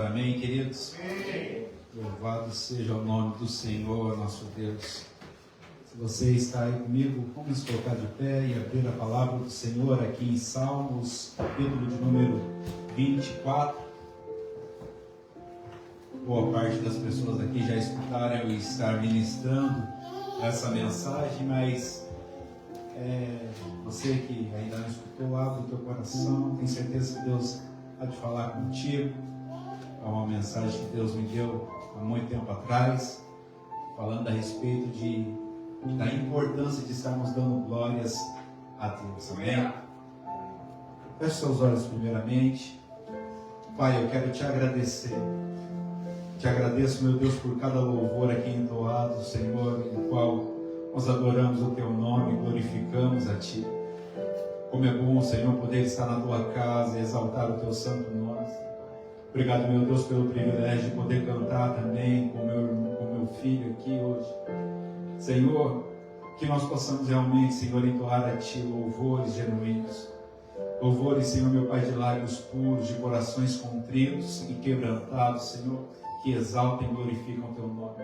Amém, queridos? Amém. Louvado seja o nome do Senhor, nosso Deus. Se você está aí comigo, vamos colocar de pé e abrir a palavra do Senhor aqui em Salmos, capítulo de número 24. Boa parte das pessoas aqui já escutaram eu estar ministrando essa mensagem, mas você que ainda não escutou, abre o teu coração, tenho certeza que Deus há de falar contigo. É uma mensagem que Deus me deu há muito tempo atrás, falando a respeito da importância de estarmos dando glórias a Deus. Amém? Feche seus olhos primeiramente. Pai, eu quero te agradecer. Te agradeço, meu Deus, por cada louvor aqui entoado, Senhor, no qual nós adoramos o Teu nome, glorificamos a Ti. Como é bom, Senhor, poder estar na Tua casa e exaltar o Teu santo nome. Obrigado, meu Deus, pelo privilégio de poder cantar também com meu filho aqui hoje. Senhor, que nós possamos realmente, Senhor, entoar a Ti louvores genuínos. Louvores, Senhor, meu Pai, de lábios puros, de corações contritos e quebrantados, Senhor, que exaltem e glorificam o Teu nome.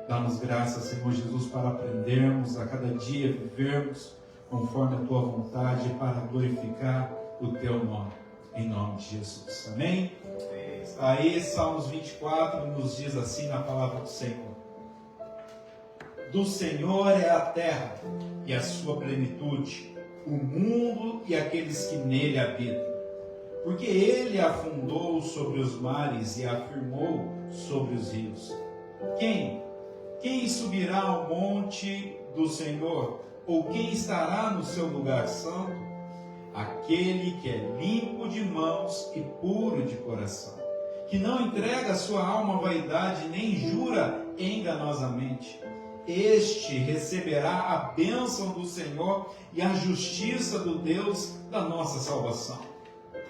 Dá-nos graças, Senhor Jesus, para aprendermos a cada dia, vivermos conforme a Tua vontade, para glorificar o Teu nome. Em nome de Jesus. Amém? Aí, Salmos 24 nos diz assim na palavra do Senhor: do Senhor é a terra e a sua plenitude, o mundo e aqueles que nele habitam. Porque Ele afundou sobre os mares e afirmou sobre os rios. Quem subirá ao monte do Senhor? Ou quem estará no seu lugar santo? Aquele que é limpo de mãos e puro de coração, que não entrega sua alma à vaidade, nem jura enganosamente. Este receberá a bênção do Senhor e a justiça do Deus da nossa salvação.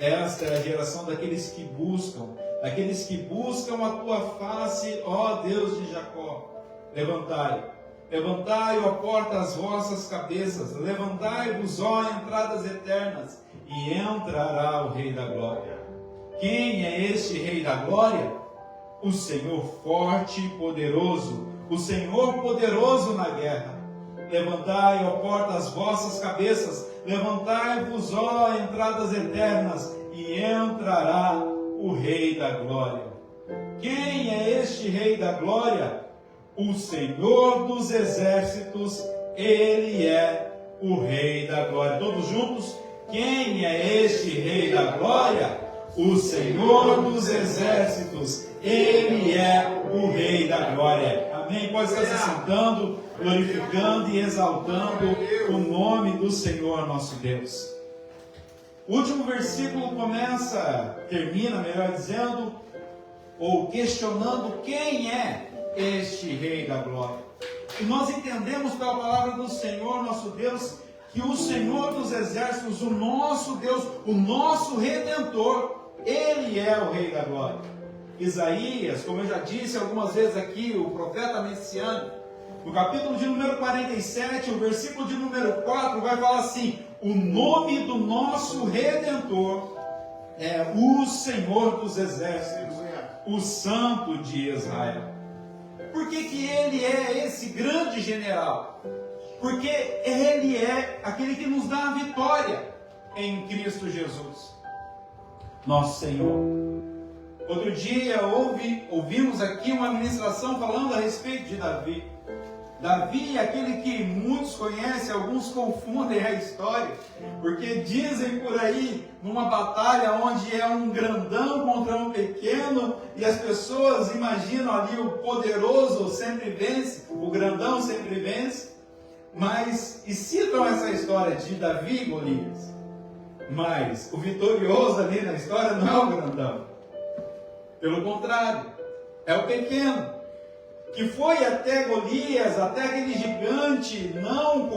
Esta é a geração daqueles que buscam a tua face, ó Deus de Jacó. Levantai, ó porta, as vossas cabeças, levantai-vos, ó entradas eternas, e entrará o Rei da Glória. Quem é este Rei da Glória? O Senhor forte e poderoso, o Senhor poderoso na guerra. Levantai, ó porta, as vossas cabeças, levantai-vos, ó entradas eternas, e entrará o Rei da Glória. Quem é este Rei da Glória? O Senhor dos exércitos, Ele é o Rei da Glória. Todos juntos? Quem é este Rei da Glória? O Senhor dos exércitos, Ele é o Rei da Glória. Amém? Pode estar se sentando, glorificando e exaltando o nome do Senhor nosso Deus. O último versículo termina, melhor dizendo, ou questionando quem é este Rei da Glória. E nós entendemos pela palavra do Senhor nosso Deus que o Senhor dos exércitos, o nosso Deus, o nosso Redentor, Ele é o Rei da Glória. Isaías, como eu já disse algumas vezes aqui, o profeta messiânico, no capítulo de número 47, o versículo de número 4, vai falar assim: o nome do nosso Redentor é o Senhor dos exércitos, o Santo de Israel. Por que Ele é esse grande general? Porque Ele é aquele que nos dá a vitória em Cristo Jesus, nosso Senhor. Outro dia ouvimos aqui uma ministração falando a respeito de Davi. Davi é aquele que muitos conhecem, alguns confundem a história, porque dizem por aí, numa batalha onde é um grandão contra um pequeno, e as pessoas imaginam ali o poderoso sempre vence, o grandão sempre vence, e citam essa história de Davi e Golias. Mas o vitorioso ali na história não é o grandão. Pelo contrário, é o pequeno, que foi até Golias, até aquele gigante, não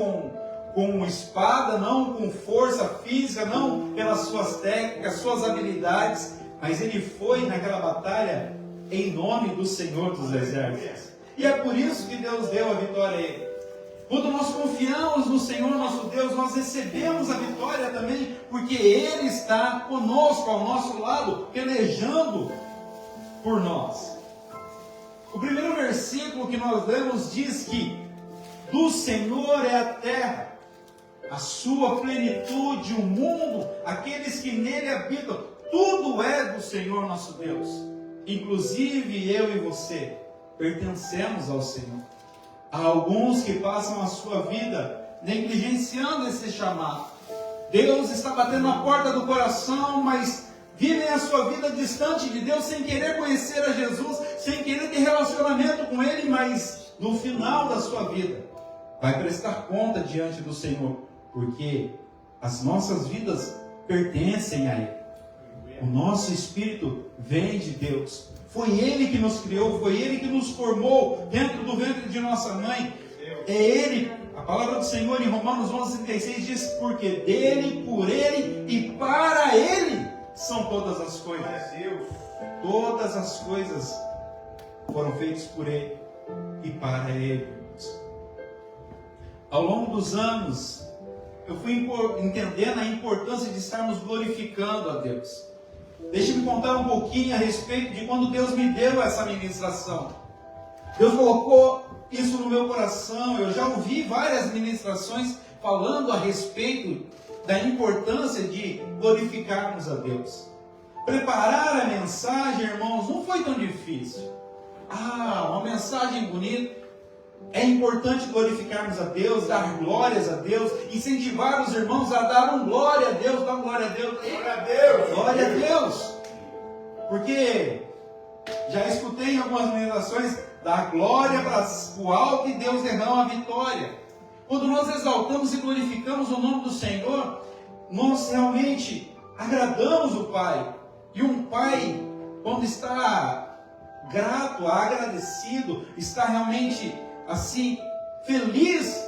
com espada, não com força física, não pelas suas técnicas, suas habilidades, mas ele foi naquela batalha em nome do Senhor dos exércitos. E é por isso que Deus deu a vitória a ele. Quando nós confiamos no Senhor nosso Deus, nós recebemos a vitória também, porque Ele está conosco, ao nosso lado, pelejando por nós. O primeiro versículo que nós lemos diz que do Senhor é a terra, a sua plenitude, o mundo, aqueles que nele habitam, tudo é do Senhor nosso Deus. Inclusive eu e você pertencemos ao Senhor. Há alguns que passam a sua vida negligenciando esse chamado. Deus está batendo na porta do coração, mas vivem a sua vida distante de Deus, sem querer conhecer a Jesus, sem querer ter relacionamento com Ele, mas no final da sua vida vai prestar conta diante do Senhor, porque as nossas vidas pertencem a Ele. O nosso espírito vem de Deus. Foi Ele que nos criou, foi Ele que nos formou dentro do ventre de nossa mãe. É Ele, a palavra do Senhor em Romanos 11:36 diz, porque dele, por Ele e para Ele são todas as coisas. Todas as coisas foram feitas por Ele e para Ele. Ao longo dos anos, eu fui entendendo a importância de estarmos glorificando a Deus. Deixe-me contar um pouquinho a respeito de quando Deus me deu essa ministração. Deus colocou isso no meu coração. Eu já ouvi várias ministrações falando a respeito da importância de glorificarmos a Deus. Preparar a mensagem, irmãos, não foi tão difícil. Uma mensagem bonita. É importante glorificarmos a Deus, dar glórias a Deus, incentivar os irmãos a dar glória a Deus, dar glória a Deus. Glória a Deus! Glória a Deus! Porque já escutei em algumas ministrações, dar glória para o alto e Deus derrama a vitória. Quando nós exaltamos e glorificamos o nome do Senhor, nós realmente agradamos o Pai. E um pai, quando está grato, agradecido, está realmente assim, feliz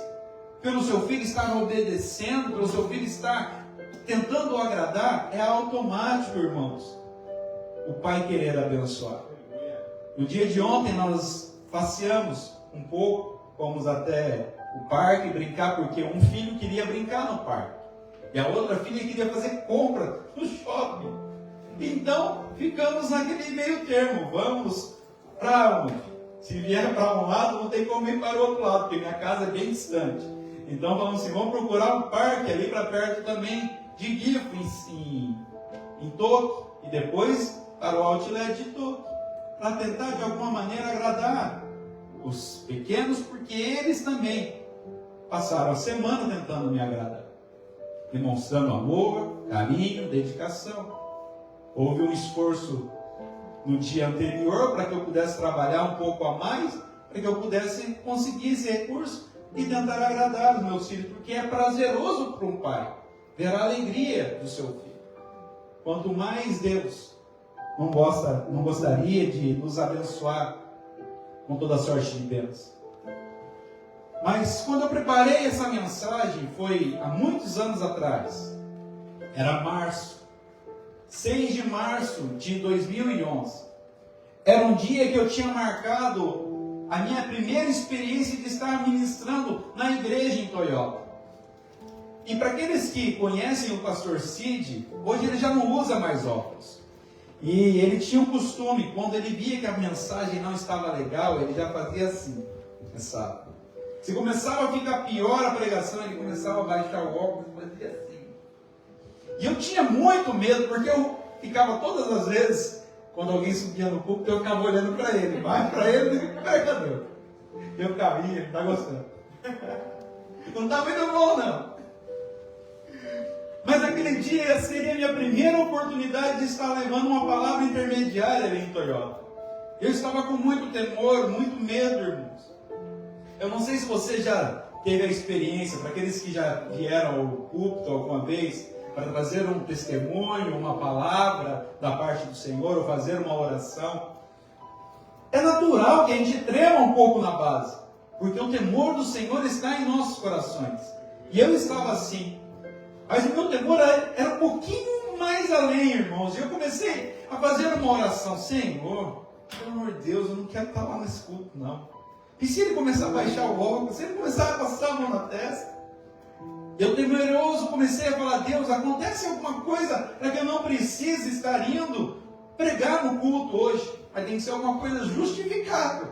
pelo seu filho estar obedecendo, pelo seu filho estar tentando o agradar, é automático, irmãos, o pai querer abençoar. No dia de ontem nós passeamos um pouco, fomos até o parque brincar, porque um filho queria brincar no parque e a outra filha queria fazer compra no shopping. Então ficamos naquele meio termo, vamos para onde? Se vier para um lado, não tem como ir para o outro lado, porque minha casa é bem distante. Então vamos procurar um parque ali para perto também de Gifo, em Toque, e depois para o outlet de Toque, para tentar de alguma maneira agradar os pequenos, porque eles também passaram a semana tentando me agradar, demonstrando amor, carinho, dedicação. Houve um esforço no dia anterior para que eu pudesse trabalhar um pouco a mais, para que eu pudesse conseguir esse recurso e tentar agradar os meus filhos, porque é prazeroso para um pai ver a alegria do seu filho. Quanto mais Deus não gostaria de nos abençoar com toda sorte de bênçãos. Mas quando eu preparei essa mensagem, foi há muitos anos atrás, era março, 6 de março de 2011. Era um dia que eu tinha marcado a minha primeira experiência de estar ministrando na igreja em Toyota. E para aqueles que conhecem o pastor Cid, hoje ele já não usa mais óculos. E ele tinha um costume, quando ele via que a mensagem não estava legal, ele já fazia assim, sabe? Se começava a ficar pior a pregação, ele começava a baixar o óculos e fazia assim. E eu tinha muito medo, porque eu ficava todas as vezes, quando alguém subia no púlpito, eu ficava olhando para ele, mais para ele do que para Deus. Eu ficava, ele está gostando. Não está muito bom, não. Mas aquele dia seria a minha primeira oportunidade de estar levando uma palavra intermediária ali em Toyota. Eu estava com muito temor, muito medo, irmãos. Eu não sei se você já teve a experiência, para aqueles que já vieram ao púlpito alguma vez, para trazer um testemunho, uma palavra da parte do Senhor, ou fazer uma oração. É natural que a gente trema um pouco na base, porque o temor do Senhor está em nossos corações. E eu estava assim. Mas o meu temor era um pouquinho mais além, irmãos. E eu comecei a fazer uma oração. Senhor, pelo amor de Deus, eu não quero estar lá nesse culto, não. E se ele começar a baixar o óculos, se ele começar a passar a mão na testa? Eu, temeroso, comecei a falar, Deus, acontece alguma coisa para que eu não precise estar indo pregar no culto hoje. Mas tem que ser alguma coisa justificável.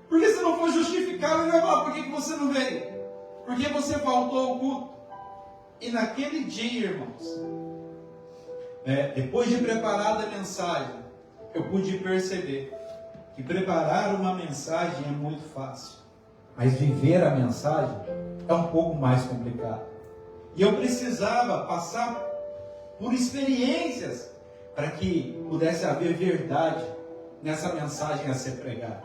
Porque se não for justificável, ele vai falar, por que você não veio? Por que você faltou ao culto? E naquele dia, irmãos, depois de preparar a mensagem, eu pude perceber que preparar uma mensagem é muito fácil, mas viver a mensagem é um pouco mais complicado. E eu precisava passar por experiências para que pudesse haver verdade nessa mensagem a ser pregada.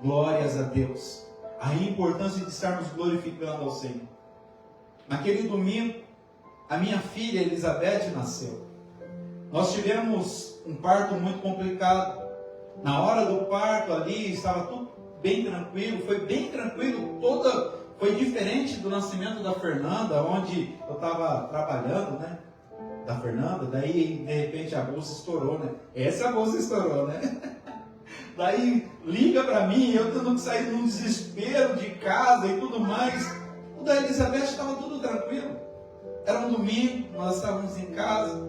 Glórias a Deus. A importância de estarmos glorificando ao Senhor. Naquele domingo, a minha filha Elizabeth nasceu. Nós tivemos um parto muito complicado. Na hora do parto ali, estava tudo bem tranquilo, foi bem tranquilo, foi diferente do nascimento da Fernanda, onde eu estava trabalhando, né? Da Fernanda, daí de repente a bolsa estourou, né? Essa bolsa estourou, né? Daí liga para mim, eu tendo que sair num desespero de casa e tudo mais. O da Elizabeth estava tudo tranquilo. Era um domingo, nós estávamos em casa,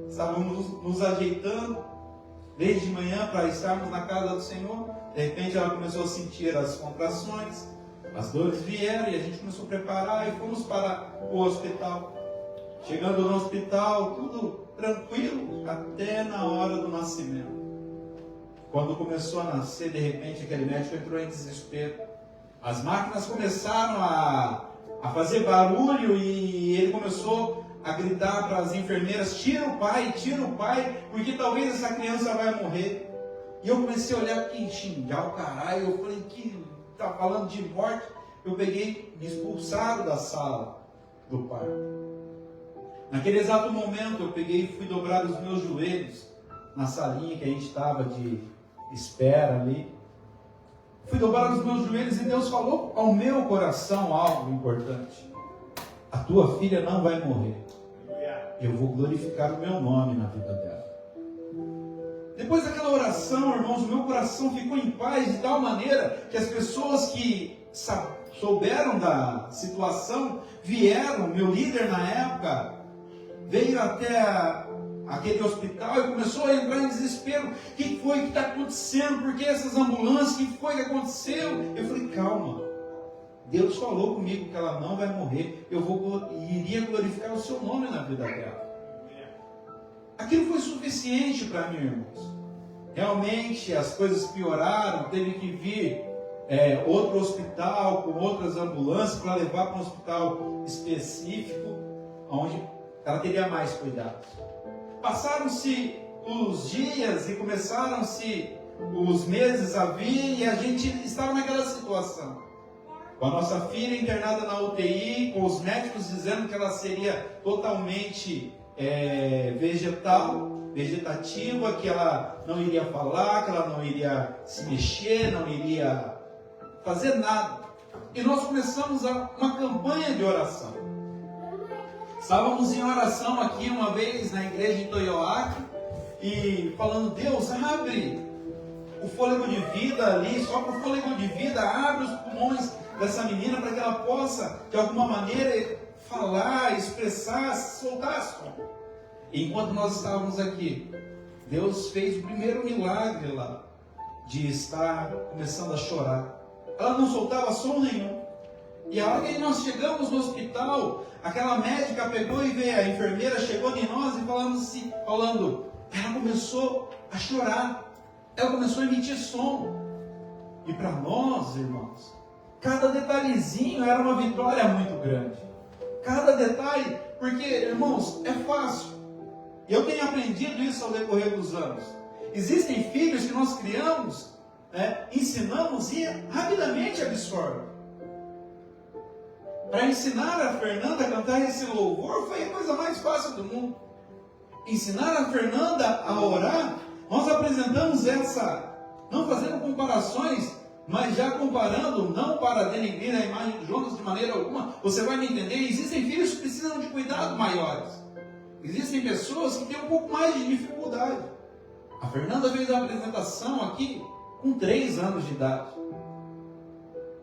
estávamos nos ajeitando desde de manhã para estarmos na casa do Senhor. De repente ela começou a sentir as contrações, as dores vieram e a gente começou a preparar e fomos para o hospital. Chegando no hospital, tudo tranquilo, até na hora do nascimento. Quando começou a nascer, de repente aquele médico entrou em desespero. As máquinas começaram a fazer barulho e ele começou a gritar para as enfermeiras: tira o pai, porque talvez essa criança vai morrer. E eu comecei a olhar aqui, xingar o caralho. Eu falei, que está falando de morte. Eu peguei, me expulsaram da sala do parto. Naquele exato momento eu peguei e fui dobrar os meus joelhos na salinha que a gente estava de espera ali. Fui dobrar os meus joelhos e Deus falou ao meu coração algo importante: a tua filha não vai morrer. Eu vou glorificar o meu nome na vida dela. Depois daquela oração, irmãos, o meu coração ficou em paz de tal maneira que as pessoas que souberam da situação vieram. Meu líder na época veio até aquele hospital e começou a entrar em desespero. O que foi que está acontecendo? Por que essas ambulâncias? O que foi que aconteceu? Eu falei, calma. Deus falou comigo que ela não vai morrer. Eu iria glorificar o seu nome na vida dela. Aquilo foi suficiente para mim, irmãos. Realmente as coisas pioraram. Teve que vir outro hospital com outras ambulâncias para levar para um hospital específico, onde ela teria mais cuidados. Passaram-se os dias e começaram-se os meses a vir e a gente estava naquela situação. Com a nossa filha internada na UTI, com os médicos dizendo que ela seria totalmente vegetativa, que ela não iria falar, que ela não iria se mexer, não iria fazer nada. E nós começamos uma campanha de oração. Estávamos em oração aqui uma vez na igreja em Toyoaki e falando: Deus, abre o fôlego de vida ali, só para o fôlego de vida, abre os pulmões dessa menina para que ela possa, de alguma maneira, falar, expressar, soltar som. E enquanto nós estávamos aqui, Deus fez o primeiro milagre lá, de estar começando a chorar. Ela não soltava som nenhum. E a hora que nós chegamos no hospital, aquela médica pegou e veio, a enfermeira chegou em nós e falando, ela começou a chorar, ela começou a emitir som. E para nós, irmãos, cada detalhezinho era uma vitória muito grande. Cada detalhe, porque, irmãos, é fácil. E eu tenho aprendido isso ao decorrer dos anos. Existem filhos que nós criamos, ensinamos e rapidamente absorvem. Para ensinar a Fernanda a cantar esse louvor foi a coisa mais fácil do mundo. Ensinar a Fernanda a orar, nós apresentamos não fazendo comparações, mas já comparando, não para denegrir a imagem de Jonas de maneira alguma, você vai me entender, existem filhos que precisam de cuidados maiores. Existem pessoas que têm um pouco mais de dificuldade. A Fernanda fez a apresentação aqui com 3 anos de idade.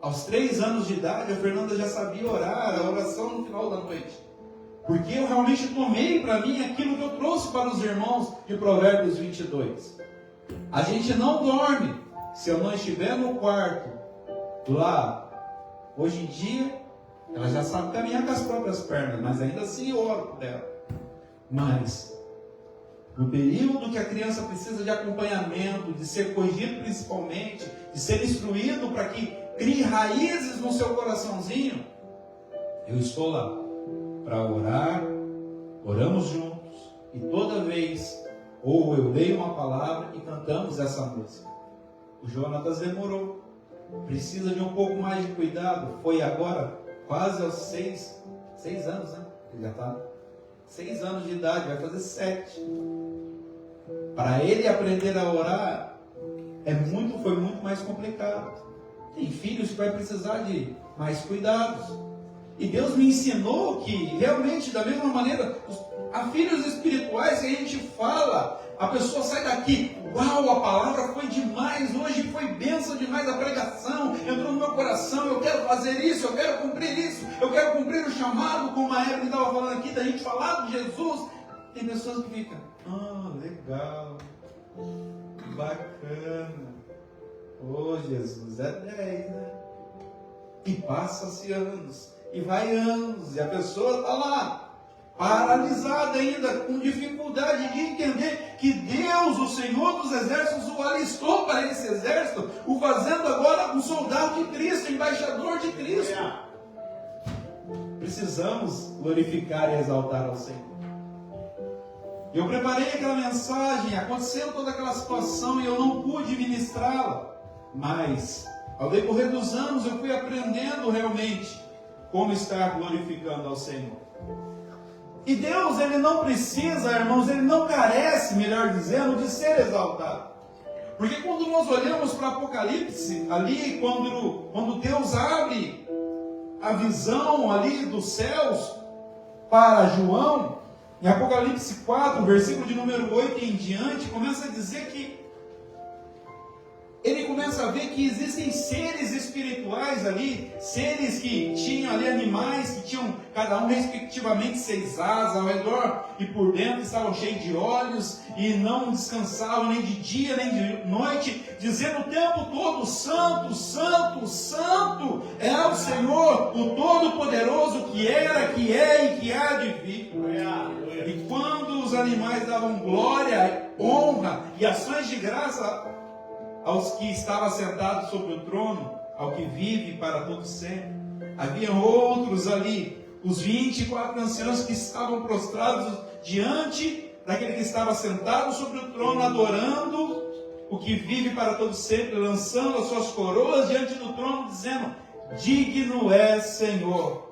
Aos 3 anos de idade, a Fernanda já sabia orar, a oração no final da noite. Porque eu realmente tomei para mim aquilo que eu trouxe para os irmãos de Provérbios 22. A gente não dorme se eu não estiver no quarto, lá. Hoje em dia, ela já sabe caminhar com as próprias pernas, mas ainda assim eu oro por ela. Mas, no período que a criança precisa de acompanhamento, de ser corrigido principalmente, de ser instruído para que crie raízes no seu coraçãozinho, eu estou lá para orar, oramos juntos, e toda vez, ou eu leio uma palavra e cantamos essa música. O Jonatas demorou, precisa de um pouco mais de cuidado, foi agora quase aos 6 anos, né? Ele já está 6 anos de idade, vai fazer 7. Para ele aprender a orar, foi muito mais complicado. Tem filhos que vai precisar de mais cuidados. E Deus me ensinou que realmente, da mesma maneira, há filhos espirituais que a gente fala, a pessoa sai daqui, uau, a palavra foi demais, hoje foi bênção demais a pregação, entrou no meu coração, eu quero fazer isso, eu quero cumprir isso, eu quero cumprir o chamado, como a Evelyn estava falando aqui, da gente falar de Jesus. Tem pessoas que ficam, legal, bacana, Jesus, é 10, né? E passa-se anos, e vai anos, e a pessoa está lá, paralisada ainda, com dificuldade de entender que Deus, o Senhor dos Exércitos, o alistou para esse exército, o fazendo agora um soldado de Cristo, embaixador de Cristo. Precisamos glorificar e exaltar ao Senhor. Eu preparei aquela mensagem, aconteceu toda aquela situação e eu não pude ministrá-la, mas ao decorrer dos anos eu fui aprendendo realmente como estar glorificando ao Senhor. E Deus, Ele não precisa, irmãos, Ele não carece, melhor dizendo, de ser exaltado. Porque quando nós olhamos para Apocalipse, ali, quando Deus abre a visão ali dos céus para João, em Apocalipse 4, versículo de número 8 em diante, começa a dizer que ele começa a ver que existem seres espirituais ali, seres que tinham ali animais, que tinham cada um respectivamente 6 asas ao redor, e por dentro estavam cheios de olhos, e não descansavam nem de dia nem de noite, dizendo o tempo todo, Santo, Santo, Santo é o Senhor, o Todo-Poderoso, que era, que é e que há de vir. E quando os animais davam glória, honra e ações de graça aos que estavam sentados sobre o trono, ao que vive para todo sempre, havia outros ali, os 24 anciãos que estavam prostrados diante daquele que estava sentado sobre o trono, adorando o que vive para todo sempre, lançando as suas coroas diante do trono, dizendo: digno é, Senhor,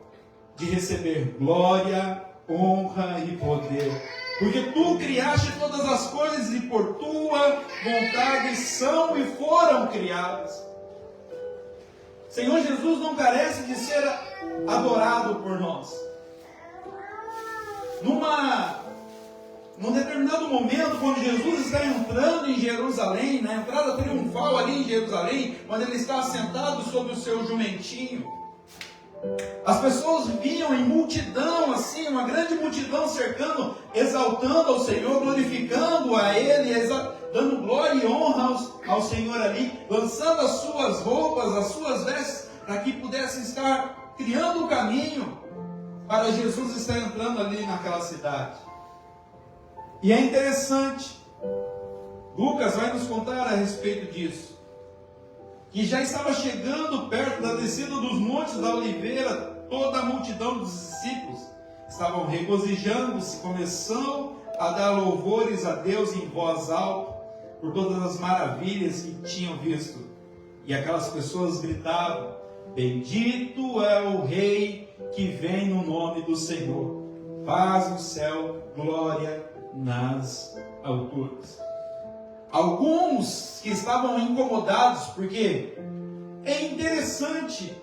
de receber glória, honra e poder, porque tu criaste todas as coisas e por tua vontade são e foram criadas. Senhor Jesus não carece de ser adorado por nós. Num determinado momento, quando Jesus está entrando em Jerusalém, na entrada triunfal ali em Jerusalém, quando ele está sentado sobre o seu jumentinho, as pessoas vinham em multidão, assim, uma grande multidão cercando, exaltando ao Senhor, glorificando a Ele, dando glória e honra ao Senhor ali, lançando as suas roupas, as suas vestes, para que pudessem estar criando o caminho para Jesus estar entrando ali naquela cidade. E é interessante, Lucas vai nos contar a respeito disso, que já estava chegando perto da descida dos montes da Oliveira, toda a multidão dos discípulos estavam regozijando-se, começando a dar louvores a Deus em voz alta, por todas as maravilhas que tinham visto. E aquelas pessoas gritavam: bendito é o Rei que vem no nome do Senhor, paz no céu, glória nas alturas. Alguns que estavam incomodados, porque é interessante,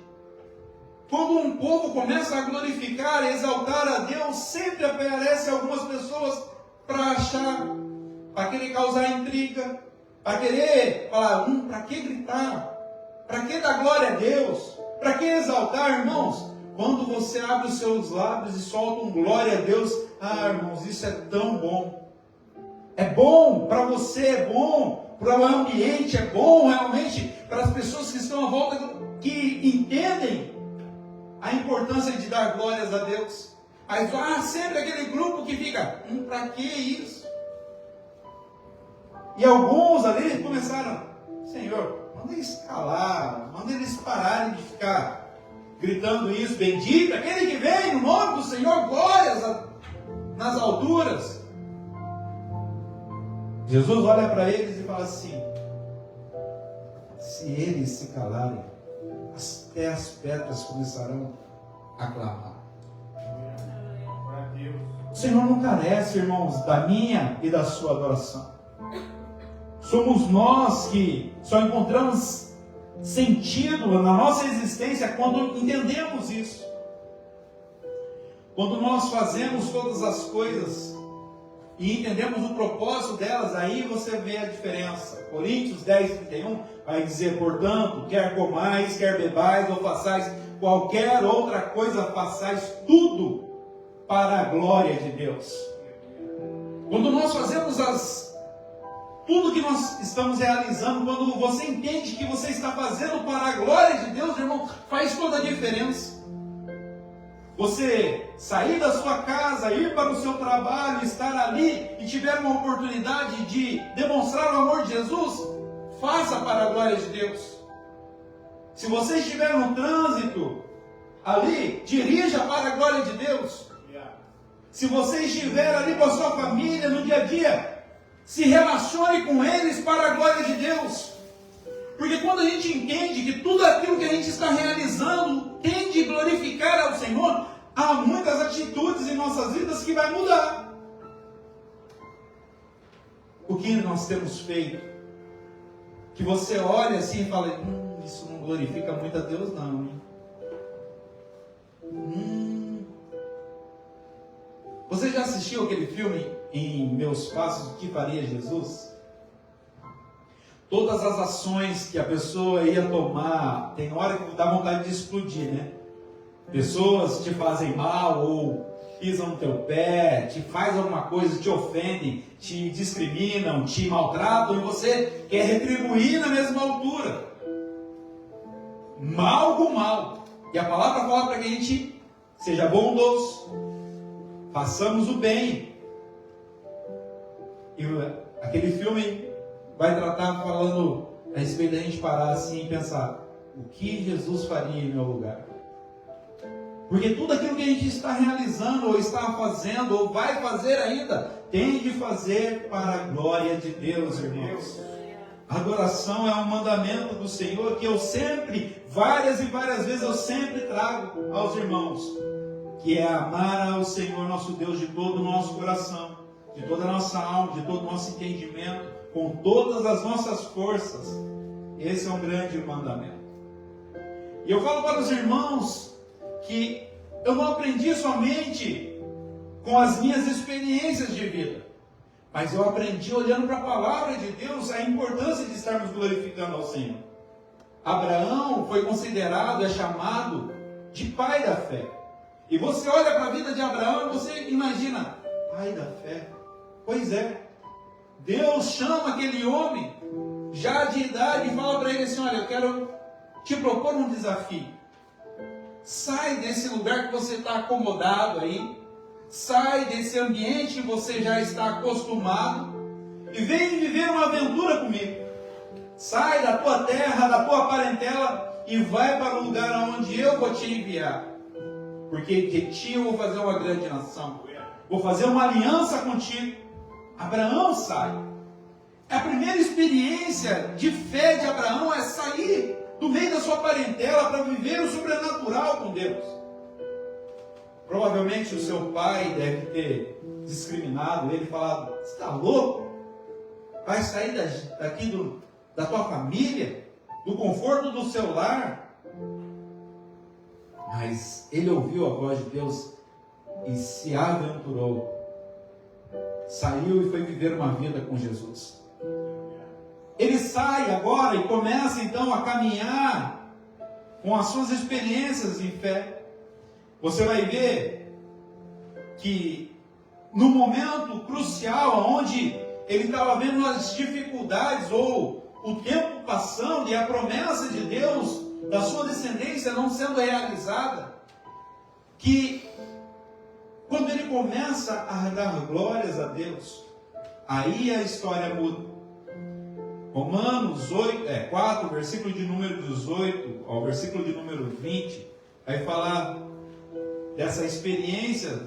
quando um povo começa a glorificar, a exaltar a Deus, sempre aparecem algumas pessoas para achar, para querer causar intriga, para querer falar, para que gritar? Para que dar glória a Deus? Para que exaltar, irmãos? Quando você abre os seus lábios e solta um glória a Deus, irmãos, isso é tão bom. É bom para você, é bom para o ambiente, é bom realmente para as pessoas que estão à volta, que entendem a importância de dar glórias a Deus. Mas há sempre aquele grupo que fica, para que isso? E alguns ali começaram, Senhor, manda eles calar, manda eles pararem de ficar gritando isso, bendito aquele que vem no nome do Senhor, glórias nas alturas. Jesus olha para eles e fala assim, se eles se calarem, até as pedras começarão a clamar. O Senhor não carece, irmãos, da minha e da sua adoração. Somos nós que só encontramos sentido na nossa existência quando entendemos isso. Quando nós fazemos todas as coisas e entendemos o propósito delas, aí você vê a diferença. Coríntios 10:31 vai dizer, portanto, quer comais, quer bebais ou façais qualquer outra coisa, façais tudo para a glória de Deus. Quando nós fazemos tudo que nós estamos realizando, quando você entende que você está fazendo para a glória de Deus, irmão, faz toda a diferença. Você sair da sua casa, ir para o seu trabalho, estar ali e tiver uma oportunidade de demonstrar o amor de Jesus, faça para a glória de Deus. Se você estiver no trânsito, ali, dirija para a glória de Deus. Se você estiver ali com a sua família no dia a dia, se relacione com eles para a glória de Deus. Porque quando a gente entende que tudo aquilo que a gente está realizando tem de glorificar ao Senhor, há muitas atitudes em nossas vidas que vai mudar. O que nós temos feito? Que você olha assim e fala, isso não glorifica muito a Deus não, hein? Você já assistiu aquele filme Em Meus Passos, o que faria Jesus? Todas as ações que a pessoa ia tomar, tem hora que dá vontade de explodir, né? Pessoas te fazem mal ou pisam no teu pé, te faz alguma coisa, te ofendem, te discriminam, te maltratam e você quer retribuir na mesma altura. Mal com mal. E a palavra fala para que a gente seja bondoso, façamos o bem. E aquele filme vai tratar falando a respeito da gente parar assim e pensar, o que Jesus faria em meu lugar? Porque tudo aquilo que a gente está realizando, ou está fazendo, ou vai fazer ainda, tem de fazer para a glória de Deus, irmãos. A adoração é um mandamento do Senhor que eu sempre, várias e várias vezes, eu sempre trago aos irmãos. Que é amar ao Senhor nosso Deus de todo o nosso coração, de toda a nossa alma, de todo o nosso entendimento, com todas as nossas forças. Esse é um grande mandamento. E eu falo para os irmãos que eu não aprendi somente com as minhas experiências de vida, mas eu aprendi olhando para a palavra de Deus a importância de estarmos glorificando ao Senhor. Abraão foi considerado, é chamado de pai da fé. E você olha para a vida de Abraão e você imagina, pai da fé. Pois é, Deus chama aquele homem, já de idade, e fala para ele assim, olha, eu quero te propor um desafio. Sai desse lugar que você está acomodado aí, sai desse ambiente que você já está acostumado, e vem viver uma aventura comigo. Sai da tua terra, da tua parentela, e vai para o lugar onde eu vou te enviar. Porque de ti eu vou fazer uma grande nação. Vou fazer uma aliança contigo. Abraão sai. A primeira experiência de fé de Abraão é sair do meio da sua parentela para viver o sobrenatural com Deus. Provavelmente o seu pai deve ter discriminado ele, falado, você está louco? Vai sair daqui da tua família, do conforto do seu lar? Mas ele ouviu a voz de Deus e se aventurou. Saiu e foi viver uma vida com Jesus. Ele sai agora e começa então a caminhar com as suas experiências em fé. Você vai ver que no momento crucial, onde ele estava vendo as dificuldades, ou o tempo passando, e a promessa de Deus, da sua descendência não sendo realizada, que quando ele começa a dar glórias a Deus, aí a história muda. Romanos 4, versículo de número 18 ao versículo de número 20, vai falar dessa experiência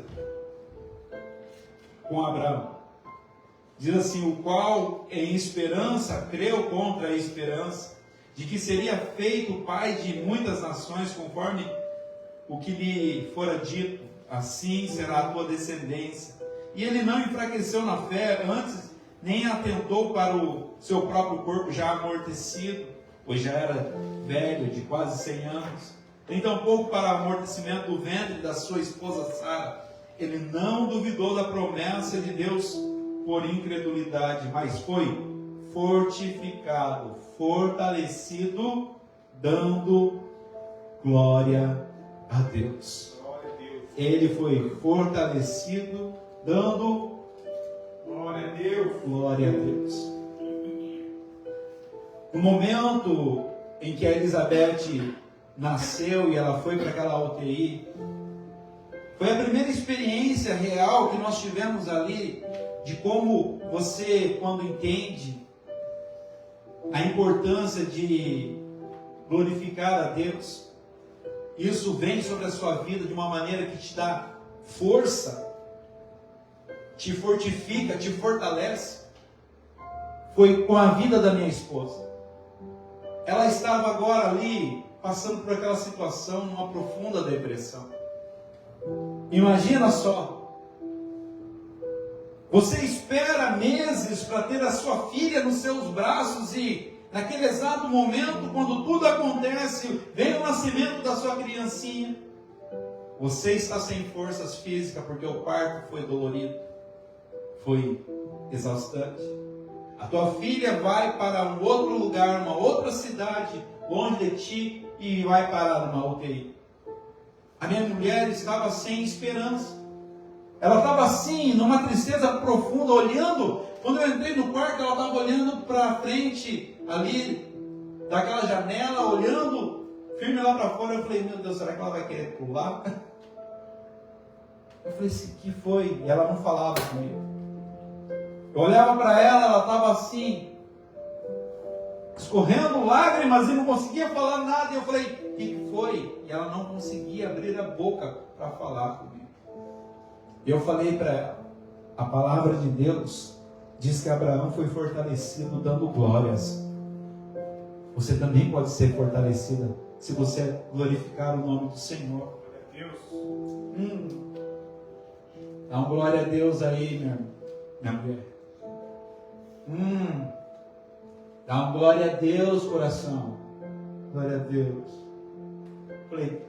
com Abraão. Diz assim: o qual em esperança creu contra a esperança, de que seria feito pai de muitas nações, conforme o que lhe fora dito, assim será a tua descendência. E ele não enfraqueceu na fé, antes nem atentou para o seu próprio corpo já amortecido, pois já era velho, de quase 100 anos, nem tampouco para o amortecimento do ventre da sua esposa Sara. Ele não duvidou da promessa de Deus por incredulidade, mas foi fortificado, fortalecido, dando glória a Deus. Ele foi fortalecido, dando glória a Deus. Glória a Deus. No momento em que a Elizabeth nasceu e ela foi para aquela UTI, foi a primeira experiência real que nós tivemos ali, de como você, quando entende a importância de glorificar a Deus, isso vem sobre a sua vida de uma maneira que te dá força, te fortifica, te fortalece. Foi com a vida da minha esposa. Ela estava agora ali, passando por aquela situação, numa profunda depressão. Imagina só. Você espera meses para ter a sua filha nos seus braços e naquele exato momento, quando tudo acontece, vem o nascimento da sua criancinha, você está sem forças físicas porque o parto foi dolorido, foi exaustante. A tua filha vai para um outro lugar, uma outra cidade, longe de ti, e vai parar numa UTI. A minha mulher estava sem esperança. Ela estava assim, numa tristeza profunda, olhando. Quando eu entrei no quarto, ela estava olhando para frente, ali, daquela janela, olhando firme lá para fora. Eu falei: meu Deus, será que ela vai querer pular? Eu falei: o que foi? E ela não falava comigo. Eu olhava para ela, ela estava assim, escorrendo lágrimas e não conseguia falar nada. E eu falei: o que foi? E ela não conseguia abrir a boca para falar comigo. E eu falei para ela: a palavra de Deus diz que Abraão foi fortalecido dando glórias. Você também pode ser fortalecida se você glorificar o nome do Senhor. Dá uma glória a Deus aí, minha mulher. Dá uma glória a Deus, coração. Glória a Deus. Falei: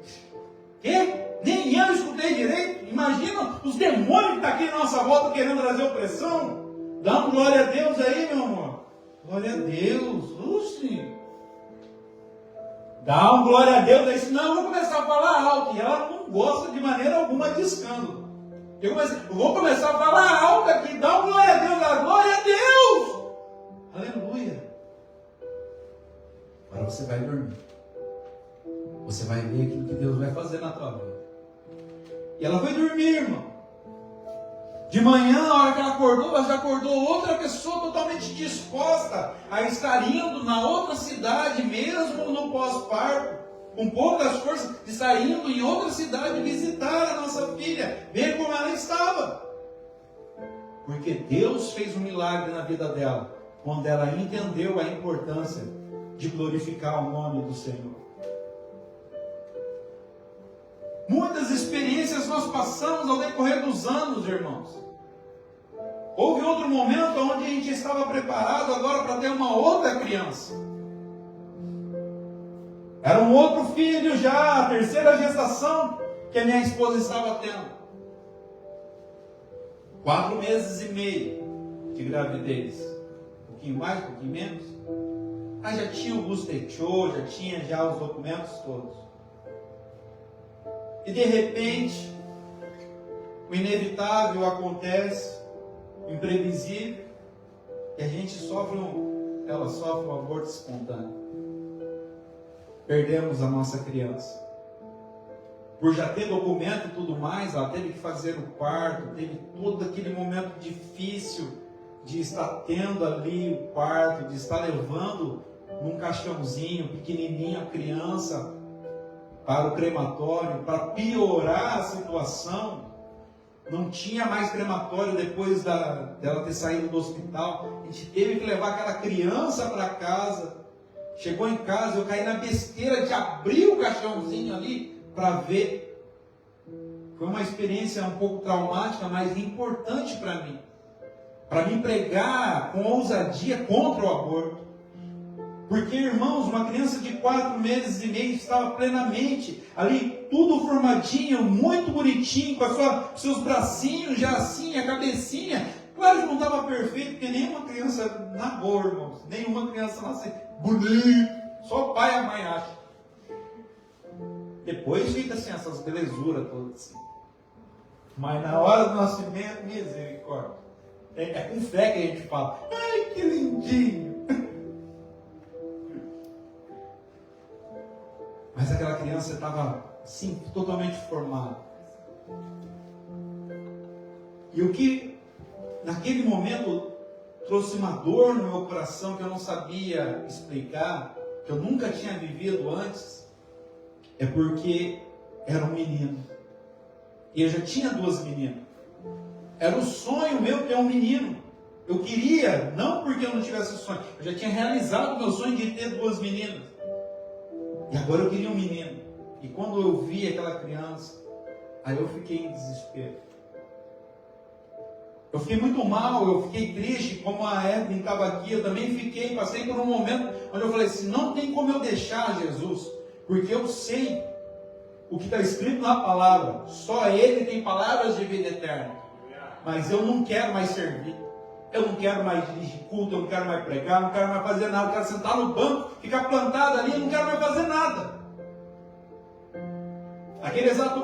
quê? Nem eu escutei direito. Imagina os demônios que estão aqui na nossa volta querendo trazer opressão. Dá uma glória a Deus aí, meu amor. Glória a Deus. Oxi. Dá uma glória a Deus aí, senão eu vou começar a falar alto. E ela não gosta de maneira alguma de escândalo. Eu vou começar a falar alto aqui. Dá uma glória a Deus. Dá glória a Deus. Aleluia. Agora você vai dormir. Você vai ver aquilo que Deus vai fazer na tua vida. E ela foi dormir, irmão. De manhã, na hora que ela acordou, ela já acordou outra pessoa totalmente disposta a estar indo na outra cidade, mesmo no pós-parto, com poucas forças, de estar indo em outra cidade visitar a nossa filha, ver como ela estava. Porque Deus fez um milagre na vida dela, quando ela entendeu a importância de glorificar o nome do Senhor. Muitas experiências nós passamos ao decorrer dos anos, irmãos. Houve outro momento onde a gente estava preparado agora para ter uma outra criança. Era um outro filho já, a terceira gestação que a minha esposa estava tendo. 4 meses e meio de gravidez. Um pouquinho mais, um pouquinho menos. Aí já tinha o Bustechô, já tinha já os documentos todos. E de repente, o inevitável acontece, o imprevisível. E a gente ela sofre um aborto espontâneo. Perdemos a nossa criança. Por já ter documento e tudo mais, ela teve que fazer o parto, teve todo aquele momento difícil de estar tendo ali o parto, de estar levando num caixãozinho pequenininho a criança para o crematório. Para piorar a situação, não tinha mais crematório depois dela ter saído do hospital. A gente teve que levar aquela criança para casa. Chegou em casa, eu caí na besteira de abrir o caixãozinho ali para ver. Foi uma experiência um pouco traumática, mas importante para mim. Para me pregar com ousadia contra o aborto. Porque, irmãos, uma criança de 4 meses e meio estava plenamente ali, tudo formadinho, muito bonitinho, com seus bracinhos já assim, a cabecinha. Claro que não estava perfeito, porque nenhuma criança namora, irmãos. Nenhuma criança nasce bonito. Só o pai e a mãe acham. Depois fica assim, essas belezuras todas assim. Mas na hora do nascimento, misericórdia. É com fé que a gente fala, ai que lindinho. Mas aquela criança estava assim, totalmente formada. E o que naquele momento trouxe uma dor no meu coração que eu não sabia explicar, que eu nunca tinha vivido antes, é porque era um menino. E eu já tinha 2 meninas. Era um sonho meu ter um menino. Eu queria, não porque eu não tivesse sonho, eu já tinha realizado o meu sonho de ter 2 meninas. E agora eu queria um menino. E quando eu vi aquela criança, aí eu fiquei em desespero. Eu fiquei muito mal, eu fiquei triste, como a Edwin estava aqui, eu também fiquei, passei por um momento onde eu falei assim, não tem como eu deixar Jesus, porque eu sei o que está escrito na palavra, só Ele tem palavras de vida eterna, mas eu não quero mais servir, eu não quero mais dirigir culto, eu não quero mais pregar, eu não quero mais fazer nada, eu quero sentar no banco, ficar plantado ali, eu não quero mais fazer nada. Aquele exato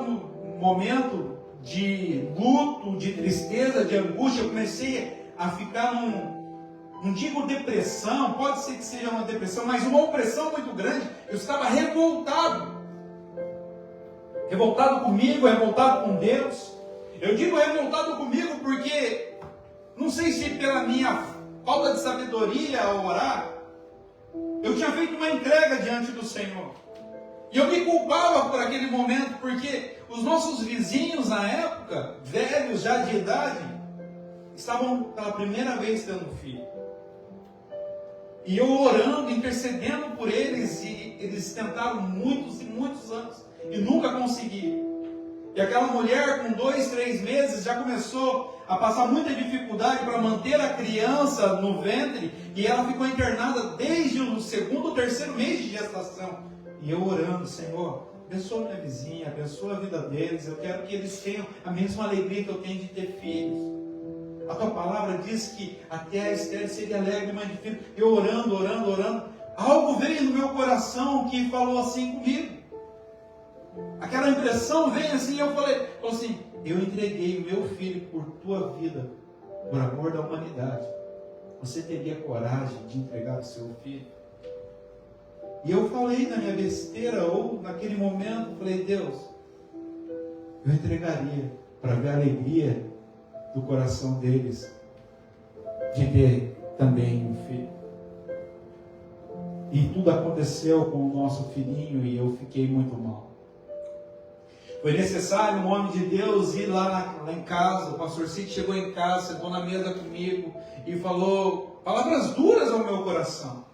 momento de luto, de tristeza, de angústia, eu comecei a ficar não digo depressão, pode ser que seja uma depressão, mas uma opressão muito grande. Eu estava revoltado comigo, revoltado com Deus. Eu digo revoltado comigo porque não sei se pela minha falta de sabedoria ao orar, eu tinha feito uma entrega diante do Senhor. E eu me culpava por aquele momento, porque os nossos vizinhos na época, velhos já de idade, estavam pela primeira vez tendo filho. E eu orando, intercedendo por eles, e eles tentaram muitos e muitos anos, e nunca conseguiram. E aquela mulher com 2, 3 meses já começou a passar muita dificuldade para manter a criança no ventre, e ela ficou internada desde o 2º, 3º mês de gestação. E eu orando, Senhor, abençoa minha vizinha, abençoa a vida deles, eu quero que eles tenham a mesma alegria que eu tenho de ter filhos. A tua palavra diz que até a estéril seria alegre, mãe de filho. Eu orando, algo veio no meu coração que falou assim comigo. Aquela impressão veio assim, e eu falei assim, eu entreguei o meu filho por tua vida, por amor da humanidade. Você teria coragem de entregar o seu filho? E eu falei na minha besteira, ou naquele momento, falei, Deus, eu entregaria para ver a alegria do coração deles de ter também um filho. E tudo aconteceu com o nosso filhinho e eu fiquei muito mal. Foi necessário um homem de Deus ir lá em casa, o pastor Cid chegou em casa, sentou na mesa comigo e falou palavras duras ao meu coração.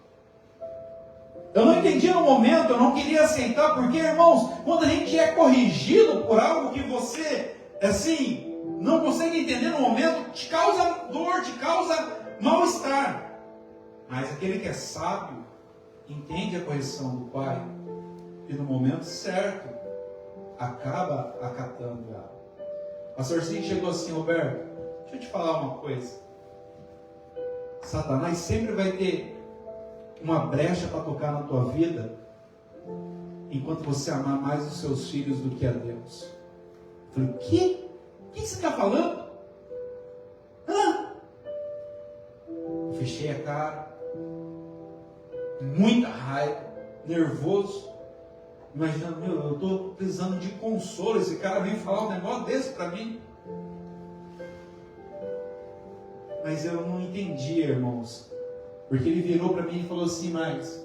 Eu não entendia no momento, eu não queria aceitar, porque, irmãos, quando a gente é corrigido por algo que você, assim, não consegue entender no momento, te causa dor, te causa mal-estar. Mas aquele que é sábio, entende a correção do Pai, e no momento certo, acaba acatando ela. O pastor Cid chegou assim, Roberto, deixa eu te falar uma coisa. Satanás sempre vai ter uma brecha para tocar na tua vida, enquanto você amar mais os seus filhos do que a Deus. Eu falei, o quê? O que você está falando? Eu Fechei a cara, muita raiva, nervoso, imaginando, eu estou precisando de consolo, esse cara vem falar um negócio desse para mim. Mas eu não entendi, irmãos, porque ele virou para mim e falou assim: Marcos,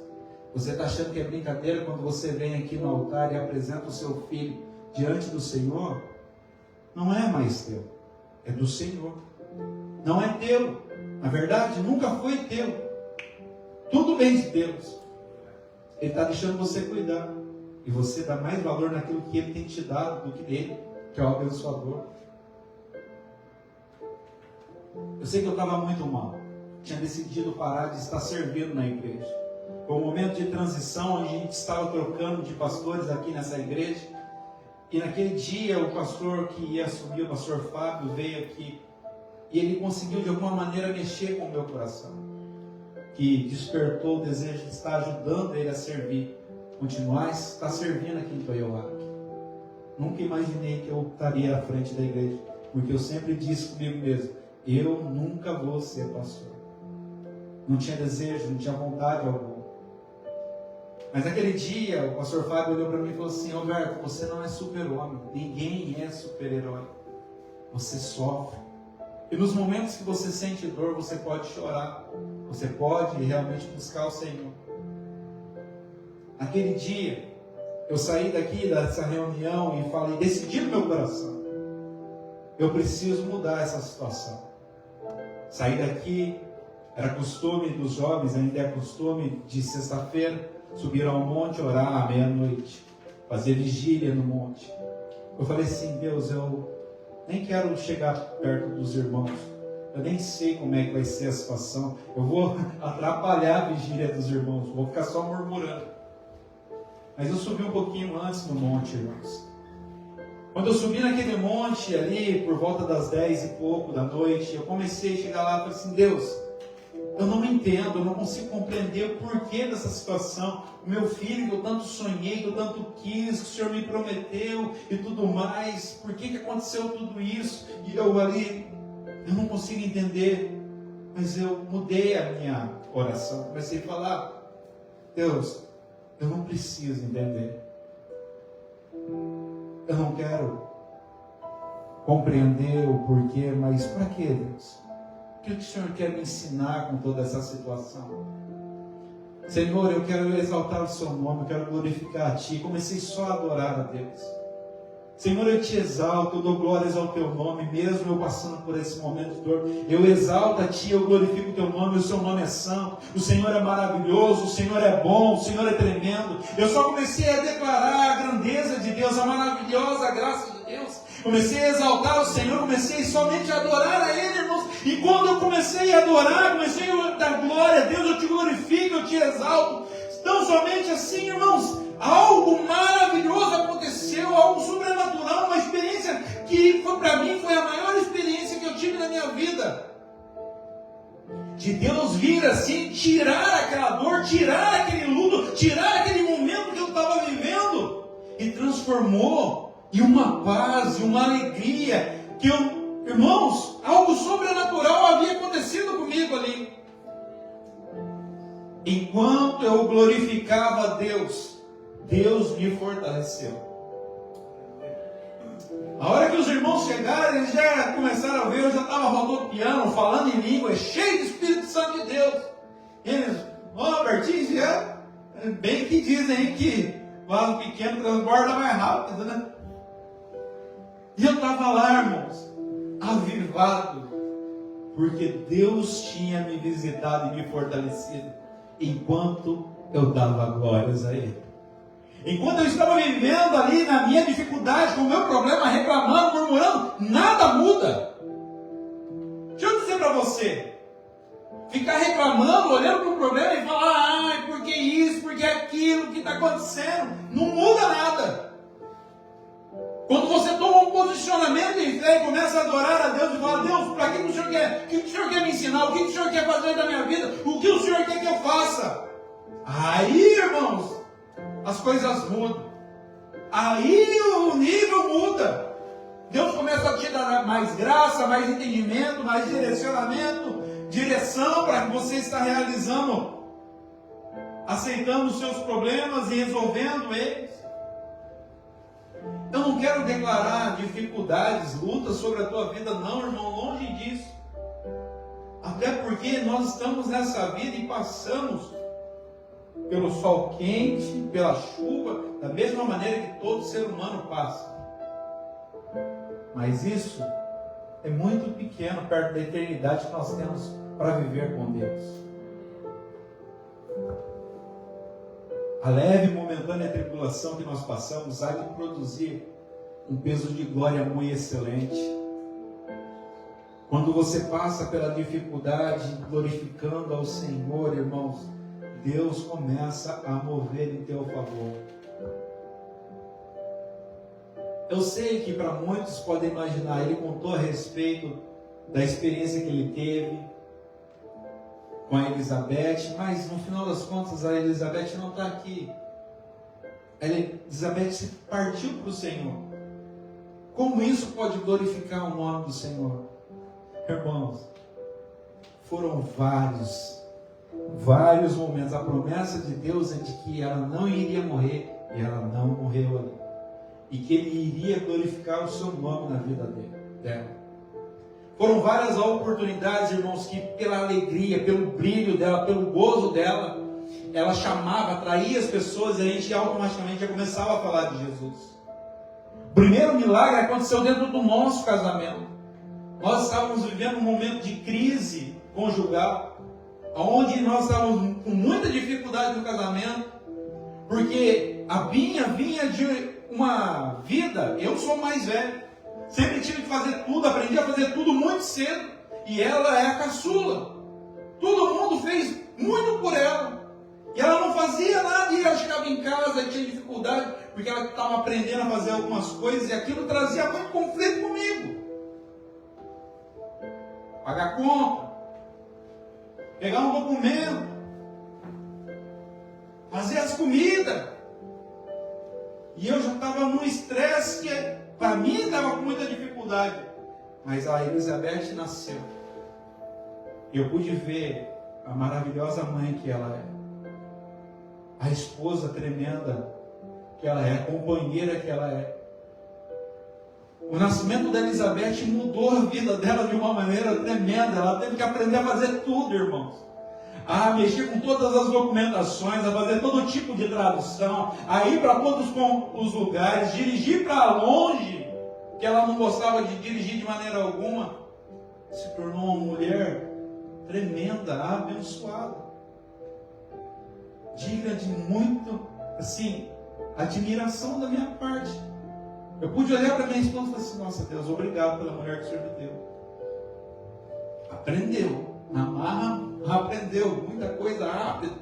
você está achando que é brincadeira quando você vem aqui no altar e apresenta o seu filho diante do Senhor? Não é mais teu, é do Senhor. Não é teu, na verdade nunca foi teu. Tudo vem de Deus. Ele está deixando você cuidar, e você dá mais valor naquilo que Ele tem te dado do que dele, que é o abençoador. Eu sei que eu estava muito mal, tinha decidido parar de estar servindo na igreja. Foi um momento de transição, onde a gente estava trocando de pastores aqui nessa igreja, e naquele dia o pastor que ia assumir, o pastor Fábio, veio aqui, e ele conseguiu de alguma maneira mexer com o meu coração, que despertou o desejo de estar ajudando ele a servir, continuar a estar servindo aqui em Toyoaki. Nunca imaginei que eu estaria à frente da igreja, porque eu sempre disse comigo mesmo: eu nunca vou ser pastor. Não tinha desejo, não tinha vontade alguma. Mas naquele dia o pastor Fábio olhou para mim e falou assim: Roberto, você não é super-homem, ninguém é super-herói, você sofre, e nos momentos que você sente dor, você pode chorar, você pode realmente buscar o Senhor. Naquele dia eu saí daqui dessa reunião e falei, decidi no meu coração, eu preciso mudar essa situação. Saí daqui, era costume dos jovens, ainda é costume de sexta-feira, subir ao monte, orar à meia-noite, fazer vigília no monte. Eu falei assim: Deus, eu nem quero chegar perto dos irmãos, eu nem sei como é que vai ser a situação, eu vou atrapalhar a vigília dos irmãos, vou ficar só murmurando. Mas eu subi um pouquinho antes no monte, irmãos. Quando eu subi naquele monte ali, por volta das 10 e pouco da noite, eu comecei a chegar lá e falei assim: Deus, eu não entendo, eu não consigo compreender o porquê dessa situação. O meu filho que eu tanto sonhei, que eu tanto quis, que o Senhor me prometeu e tudo mais, por que aconteceu tudo isso? E eu ali, eu não consigo entender, mas eu mudei a minha oração, comecei a falar: Deus, eu não preciso entender. Eu não quero compreender o porquê, mas para que, Deus? O que o Senhor quer me ensinar com toda essa situação? Senhor, eu quero exaltar o seu nome, eu quero glorificar a Ti. Comecei só a adorar a Deus. Senhor, eu te exalto, eu dou glórias ao teu nome, mesmo eu passando por esse momento de dor. Eu exalto a Ti, eu glorifico o teu nome, o seu nome é santo, o Senhor é maravilhoso, o Senhor é bom, o Senhor é tremendo. Eu só comecei a declarar a grandeza de Deus, a maravilhosa graça de Deus. Comecei a exaltar o Senhor, comecei somente a adorar a Ele, irmãos. E quando eu comecei a adorar, comecei a dar glória a Deus, eu te glorifico, eu te exalto. Tão somente assim, irmãos, algo maravilhoso aconteceu, algo sobrenatural, uma experiência que para mim foi a maior experiência que eu tive na minha vida. De Deus vir assim, tirar aquela dor, tirar aquele luto, tirar aquele momento que eu estava vivendo e transformou em uma paz, em uma alegria, que eu, irmãos, algo sobrenatural havia acontecido comigo ali. Enquanto eu glorificava a Deus, Deus me fortaleceu. A hora que os irmãos chegaram, eles já começaram a ver, eu já estava rodopiando, falando em língua, cheio do Espírito Santo de Deus. E eles, Bertinho, já, bem que dizem que vaso pequeno transborda mais rápido, né? E eu estava lá, irmãos, avivado, porque Deus tinha me visitado e me fortalecido, enquanto eu dava glórias a Ele. Enquanto eu estava vivendo ali na minha dificuldade, com o meu problema, reclamando, murmurando, nada muda. Deixa eu dizer para você, ficar reclamando, olhando para o problema e falar, ai, por que isso, por que aquilo, o que está acontecendo, não muda nada. Quando você toma um posicionamento em fé e começa a adorar a Deus e fala, Deus, para que o Senhor quer? O que o Senhor quer me ensinar? O que o Senhor quer fazer da minha vida? O que o Senhor quer que eu faça? Aí, irmãos, as coisas mudam. Aí o nível muda. Deus começa a te dar mais graça, mais entendimento, mais direcionamento. direção para que você está realizando, aceitando os seus problemas e resolvendo eles. Eu não quero declarar dificuldades, lutas sobre a tua vida, não, irmão, longe disso. Até porque nós estamos nessa vida e passamos pelo sol quente, pela chuva, da mesma maneira que todo ser humano passa. Mas isso é muito pequeno perto da eternidade que nós temos para viver com Deus. A leve e momentânea tribulação que nós passamos há de produzir um peso de glória muito excelente. Quando você passa pela dificuldade, glorificando ao Senhor, irmãos, Deus começa a mover em teu favor. Eu sei que para muitos podem imaginar, ele contou a respeito da experiência que ele teve com a Elizabeth, mas no final das contas a Elizabeth não está aqui. A Elizabeth partiu para o Senhor. Como isso pode glorificar o nome do Senhor? Irmãos, foram vários momentos. A promessa de Deus é de que ela não iria morrer, e ela não morreu ali. E que Ele iria glorificar o seu nome na vida dela. Foram várias oportunidades, irmãos, que pela alegria, pelo brilho dela, pelo gozo dela, ela chamava, atraía as pessoas e a gente automaticamente já começava a falar de Jesus. O primeiro milagre aconteceu dentro do nosso casamento. Nós estávamos vivendo um momento de crise conjugal, onde nós estávamos com muita dificuldade no casamento, porque a Binha vinha de uma vida, eu sou mais velho, sempre tive que fazer tudo, aprendi a fazer tudo muito cedo, e ela é a caçula. Todo mundo fez muito por ela, e ela não fazia nada, e ela chegava em casa e tinha dificuldade, porque ela estava aprendendo a fazer algumas coisas, e aquilo trazia muito conflito comigo. Pagar conta, pegar um documento, fazer as comidas. E eu já estava num estresse que para mim estava com muita dificuldade. Mas a Elizabeth nasceu. E eu pude ver a maravilhosa mãe que ela é. A esposa tremenda que ela é, a companheira que ela é. O nascimento da Elizabeth mudou a vida dela de uma maneira tremenda. Ela teve que aprender a fazer tudo, irmãos. A mexer com todas as documentações, a fazer todo tipo de tradução, a ir para todos os lugares, dirigir para longe, que ela não gostava de dirigir de maneira alguma. Se tornou uma mulher tremenda, abençoada. Digna de muito, assim, admiração da minha parte. Eu pude olhar para minha esposa e falar assim: nossa Deus, obrigado pela mulher que o Senhor me deu. Aprendeu, na marra, aprendeu muita coisa rápida.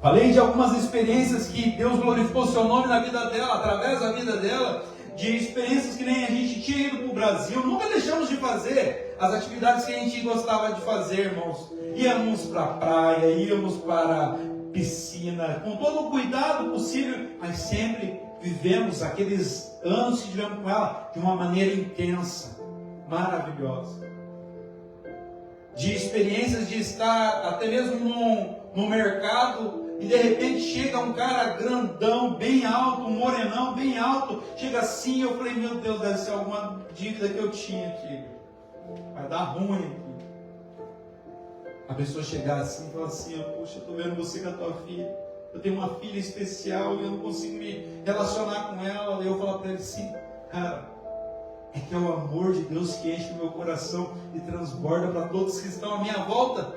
Falei de algumas experiências que Deus glorificou o seu nome na vida dela, através da vida dela, de experiências que nem a gente tinha ido para o Brasil. Nunca deixamos de fazer as atividades que a gente gostava de fazer, irmãos. Íamos para a praia, íamos para piscina, com todo o cuidado possível, mas sempre vivemos aqueles anos que tivemos com ela de uma maneira intensa, maravilhosa. De experiências de estar até mesmo no mercado e de repente chega um cara grandão, bem alto, um morenão bem alto, chega assim, eu falei: meu Deus, deve ser alguma dívida que eu tinha aqui, vai dar ruim aqui. A pessoa chegar assim e falar assim: poxa, eu estou vendo você com a tua filha, eu tenho uma filha especial e eu não consigo me relacionar com ela. E eu falo para ele assim: cara, é que é o amor de Deus que enche o meu coração e transborda para todos que estão à minha volta.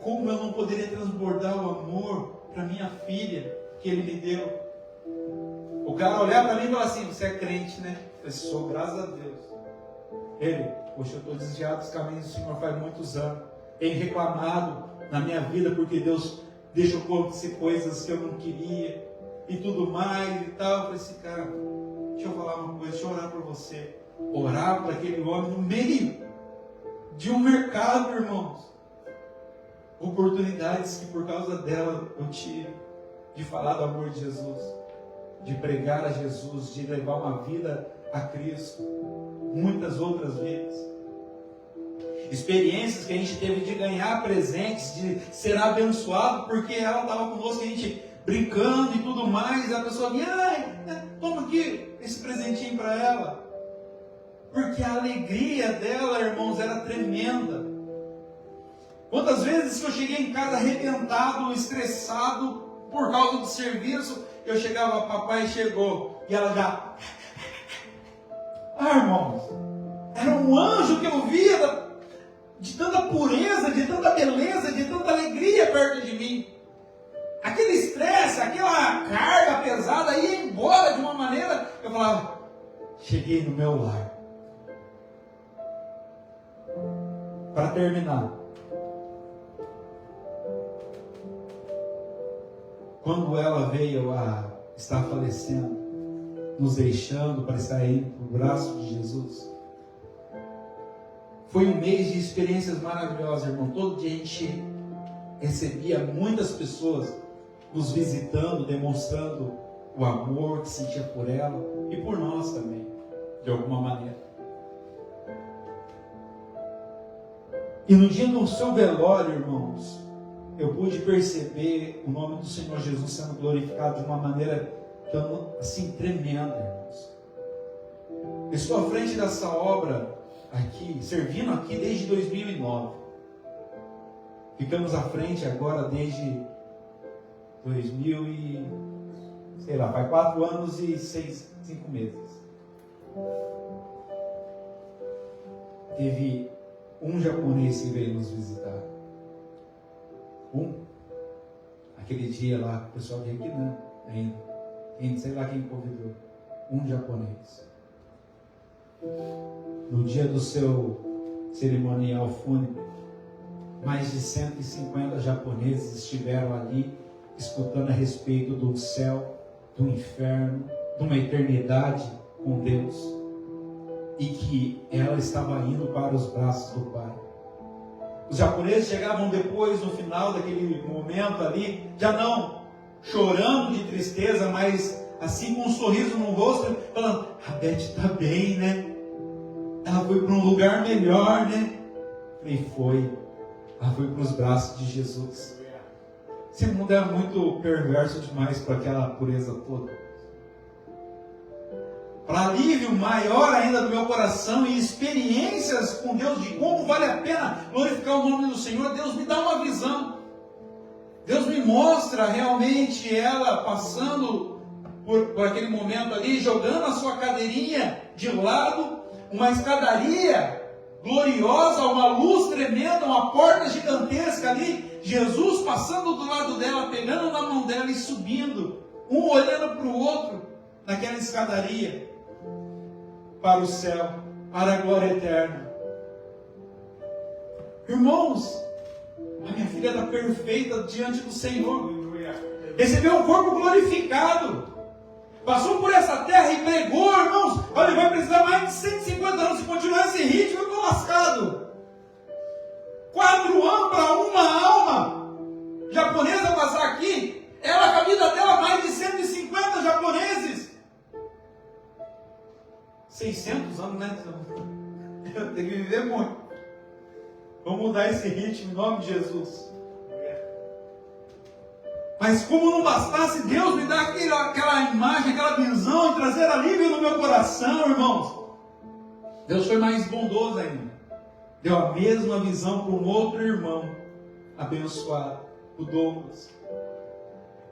Como eu não poderia transbordar o amor para minha filha que Ele me deu? O cara olhar para mim e falar assim: você é crente, né? Eu sou, graças a Deus. Ele: poxa, eu estou desviado dos caminhos do Senhor faz muitos anos. Tenho reclamado na minha vida porque Deus deixou acontecer coisas que eu não queria e tudo mais e tal. Eu falei assim: cara, deixa eu falar uma coisa, deixa eu orar por você. Orar por aquele homem no meio de um mercado, irmãos. Oportunidades que por causa dela eu tive de falar do amor de Jesus, de pregar a Jesus, de levar uma vida a Cristo, muitas outras vidas. experiências que a gente teve de ganhar presentes, de ser abençoado, porque ela estava conosco, a gente brincando e tudo mais, e a pessoa vinha, toma aqui esse presentinho para ela. Porque a alegria dela, irmãos, era tremenda. Quantas vezes que eu cheguei em casa arrebentado, estressado, por causa do serviço, eu chegava, papai chegou, e ela já... irmãos, era um anjo que eu via de tanta pureza, de tanta beleza, de tanta alegria perto de mim. Aquele estresse, aquela carga pesada ia embora de uma maneira, eu falava, cheguei no meu lar. Para terminar, quando ela veio a estar falecendo, nos deixando para sair para o braço de Jesus, foi um mês de experiências maravilhosas, irmão. Todo dia a gente recebia muitas pessoas nos visitando, demonstrando o amor que sentia por ela e por nós também, de alguma maneira. E no dia do seu velório, irmãos, eu pude perceber o nome do Senhor Jesus sendo glorificado de uma maneira assim tremenda, irmãos. Eu estou à frente dessa obra aqui, servindo aqui desde 2009. Ficamos à frente agora desde 2000 e... sei lá, faz 4 anos e 5 meses. Teve um japonês que veio nos visitar. Aquele dia lá, o pessoal veio aqui, né? Ainda. Sei lá quem convidou. Um japonês. No dia do seu cerimonial fúnebre, mais de 150 japoneses estiveram ali, escutando a respeito do céu, do inferno, de uma eternidade com Deus. E que ela estava indo para os braços do Pai. Os japoneses chegavam depois, no final daquele momento ali, já não chorando de tristeza, mas assim com um sorriso no rosto, falando, a Beth está bem, né? Ela foi para um lugar melhor, né? E foi. Ela foi para os braços de Jesus. Esse mundo é muito perverso demais para aquela pureza toda. Para alívio maior ainda do meu coração e experiências com Deus de como vale a pena glorificar o nome do Senhor, Deus me dá uma visão. Deus me mostra realmente ela passando por aquele momento ali, jogando a sua cadeirinha de lado, uma escadaria gloriosa, uma luz tremenda, uma porta gigantesca ali, Jesus passando do lado dela, pegando na mão dela e subindo, um olhando para o outro, naquela escadaria, para o céu, para a glória eterna. Irmãos, a minha filha está perfeita diante do Senhor. Recebeu um corpo glorificado. Passou por essa terra e pregou, irmãos. Olha, vai precisar mais de 150 anos. Se continuar esse ritmo, eu estou lascado. 4 anos para uma alma japonesa passar aqui. Ela, com a vida dela, mais de 150 japoneses. 600 anos, né? Eu tenho que viver muito. Vamos mudar esse ritmo em nome de Jesus. Mas como não bastasse, Deus me dá aquela imagem, aquela visão e trazer alívio no meu coração, irmãos. Deus foi mais bondoso ainda. Deu a mesma visão para um outro irmão abençoado, o Douglas.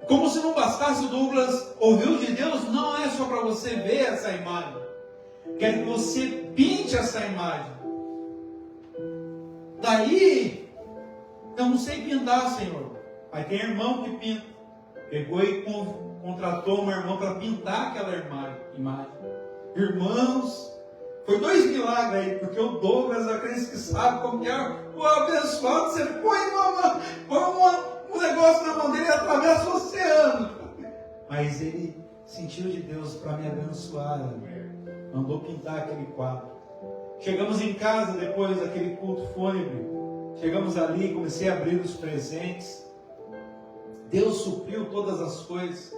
Como se não bastasse, o Douglas ouviu de Deus, não é só para você ver essa imagem. Quero que você pinte essa imagem. Daí, eu não sei pintar, Senhor. Mas tem irmão que pinta. Pegou e contratou uma irmã para pintar aquela imagem. Irmãos, foi 2 milagres aí, porque o Douglas, a crente que sabe como que é, o abençoado, você põe um negócio na mão dele e atravessa o oceano. Mas ele sentiu de Deus para me abençoar. Mandou pintar aquele quadro. Chegamos em casa depois daquele culto fúnebre. Chegamos ali, comecei a abrir os presentes. Deus supriu todas as coisas,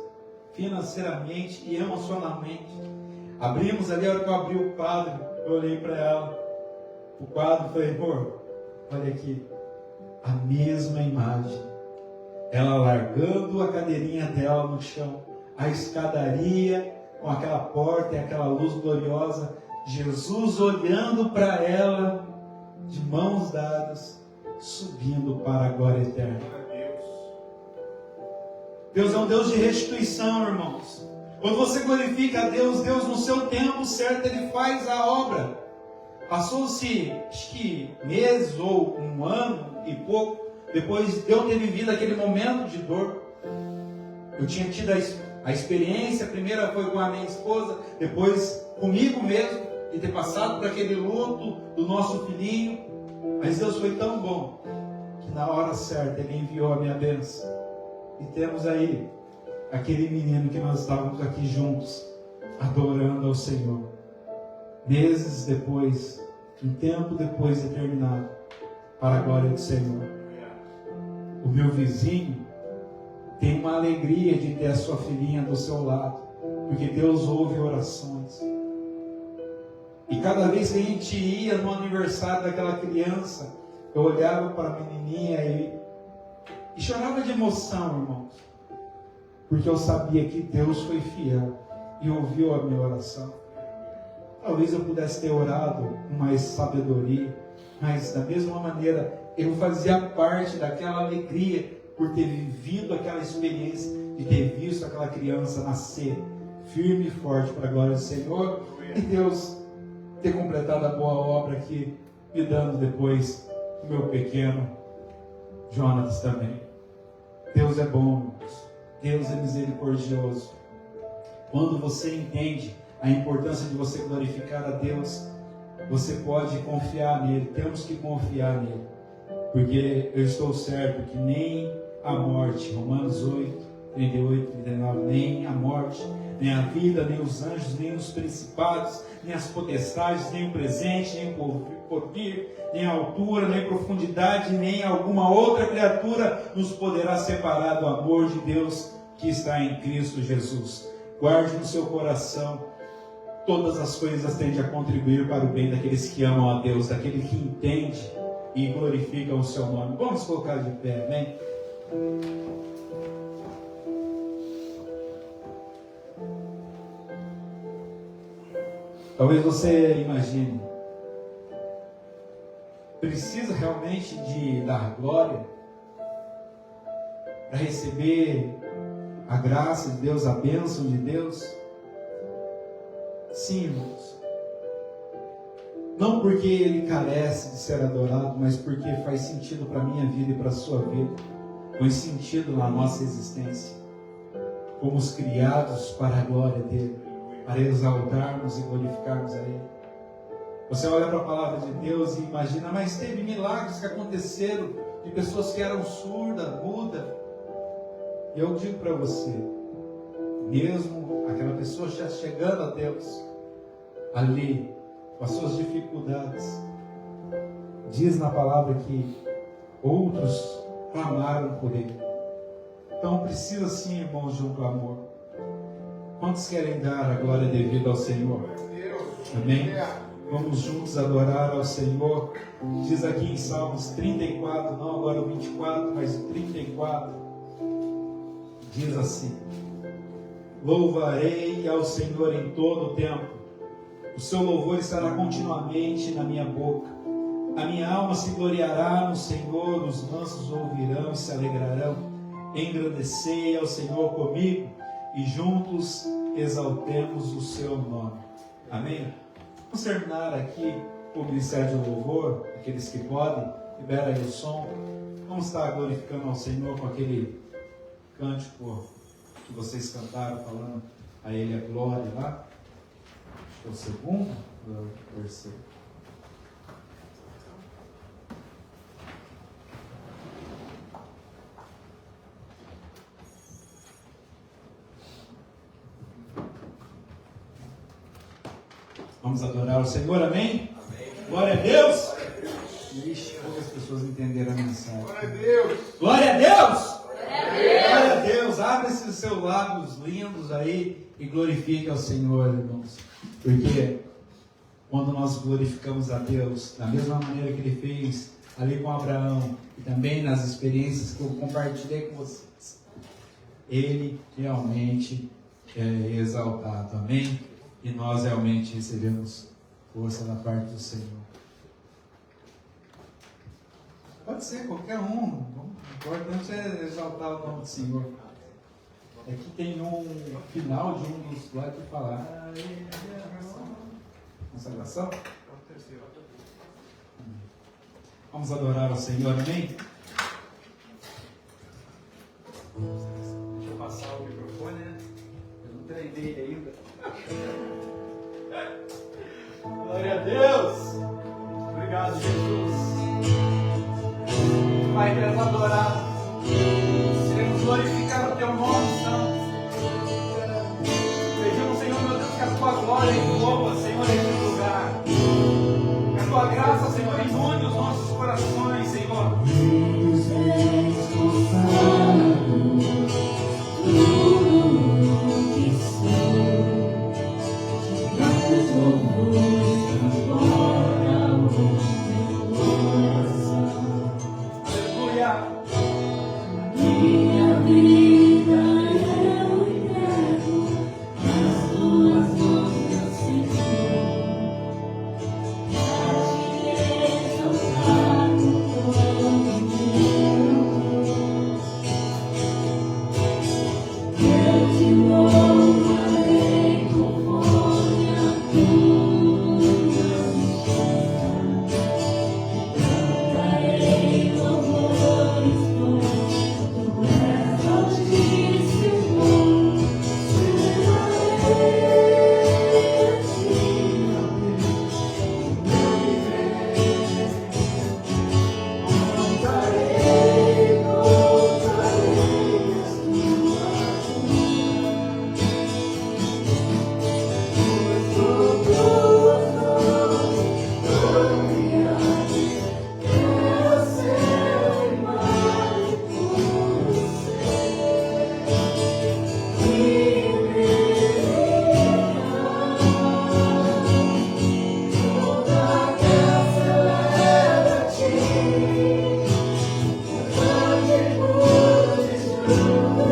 financeiramente e emocionalmente. Abrimos ali, a hora que eu abri o quadro, eu olhei para ela. O quadro, falei, amor, Olha aqui, a mesma imagem. Ela largando a cadeirinha dela no chão, a escadaria com aquela porta e aquela luz gloriosa, Jesus olhando para ela, de mãos dadas, subindo para a glória eterna. Deus é um Deus de restituição, irmãos. Quando você glorifica a Deus, Deus no seu tempo certo, Ele faz a obra. Passou-se, acho que meses ou um ano e pouco, depois de eu ter vivido aquele momento de dor. Eu tinha tido a experiência, a primeira foi com a minha esposa, depois comigo mesmo, de ter passado por aquele luto do nosso filhinho. Mas Deus foi tão bom, que na hora certa Ele enviou a minha bênção. E temos aí aquele menino que nós estávamos aqui juntos, adorando ao Senhor. Meses depois, um tempo depois determinado, para a glória do Senhor. O meu vizinho tem uma alegria de ter a sua filhinha do seu lado, porque Deus ouve orações. E cada vez que a gente ia no aniversário daquela criança, eu olhava para a menininha e chorava de emoção, irmãos, porque eu sabia que Deus foi fiel e ouviu a minha oração. Talvez eu pudesse ter orado com mais sabedoria, mas da mesma maneira eu fazia parte daquela alegria por ter vivido aquela experiência de ter visto aquela criança nascer firme e forte para a glória do Senhor, e Deus ter completado a boa obra aqui, me dando depois o meu pequeno Jonas também. Deus é bom, Deus é misericordioso. Quando você entende a importância de você glorificar a Deus, você pode confiar nele. Temos que confiar nele, porque eu estou certo que nem a morte, Romanos 8, 38, 39, nem a morte, nem a vida, nem os anjos, nem os principados, nem as potestades, nem o presente, nem o porvir, nem a altura, nem a profundidade, nem alguma outra criatura nos poderá separar do amor de Deus que está em Cristo Jesus. Guarde no seu coração: todas as coisas tendem a contribuir para o bem daqueles que amam a Deus, daquele que entende e glorifica o seu nome. Vamos colocar de pé, amém? Talvez você imagine, precisa realmente de dar glória para receber a graça de Deus, a bênção de Deus? Sim, irmãos. Não porque Ele carece de ser adorado, mas porque faz sentido para a minha vida e para a sua vida. Faz sentido na nossa existência. Fomos criados para a glória dEle, para exaltarmos e glorificarmos a Ele. Você olha para a palavra de Deus e imagina, mas teve milagres que aconteceram de pessoas que eram surdas, mudas. E eu digo para você, mesmo aquela pessoa já chegando a Deus, ali, com as suas dificuldades, diz na palavra que outros clamaram por Ele. Então precisa sim, irmãos, de um clamor. Quantos querem dar a glória devida ao Senhor? Amém? Vamos juntos adorar ao Senhor. Diz aqui em Salmos 34, não agora o 24, mas o 34. Diz assim: louvarei ao Senhor em todo o tempo. O seu louvor estará continuamente na minha boca. A minha alma se gloriará no Senhor, os mansos ouvirão e se alegrarão. Engrandecei ao Senhor comigo e juntos exaltemos o seu nome. Amém? Vamos terminar aqui o Ministério de Louvor. Aqueles que podem, libera aí o som. Vamos estar glorificando ao Senhor com aquele cântico que vocês cantaram, falando a Ele a glória lá. Acho que é o segundo ou o terceiro? Vamos adorar o Senhor, amém? Amém. Glória a Deus! Ixi, poucas pessoas entenderam a mensagem. Glória a Deus! Glória a Deus! Glória a Deus! Abre esses seus lábios lindos aí e glorifique ao Senhor, irmãos. Porque quando nós glorificamos a Deus, da mesma maneira que Ele fez ali com Abraão e também nas experiências que eu compartilhei com vocês, Ele realmente é exaltado, amém? E nós realmente recebemos força da parte do Senhor. Pode ser qualquer um, o importante é exaltar o nome do Senhor. Aqui tem um final de um dos slides que fala consagração. Vamos adorar ao Senhor, amém? Deixa eu passar o microfone, né? Eu não treinei ainda. Glória a Deus! Obrigado, Jesus. Pai, queremos adorar. Queremos glorificar o Teu nome, Santo. Pedimos, Senhor, meu Deus, que a Tua glória envolva, Senhor, este lugar. Que a Tua graça, Senhor, inunde os nossos corações, Senhor. Minha vida eu entrego nas tuas mãos, meu Senhor. Já te exaltado todo eu te louvarei conforme a tua cantarei louvores por Oh,